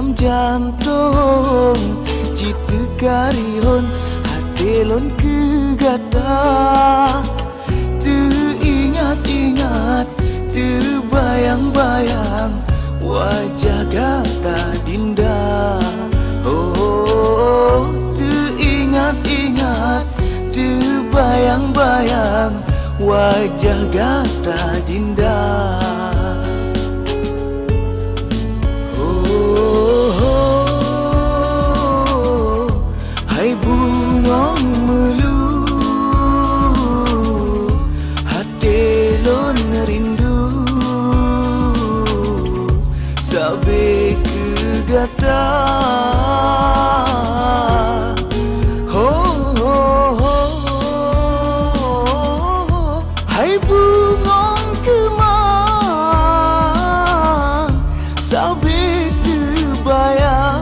lam jantung Cita karihon hati lon kegata Teringat-ingat, terbayang-bayang wajah gata dinda. Oh, teringat-ingat, terbayang-bayang wajah gata dinda. Hai bungong melu, hati lon rindu, sabe kegata. Hai bungong kemang, sabe terbayang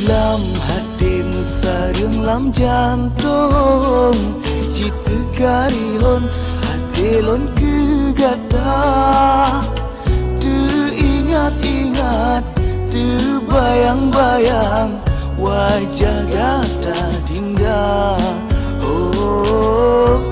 lam hati sarung lam jantung Cita karihon hati lon kegata Teringat-ingat, terbayang-bayang wajah gata dinda. Oh,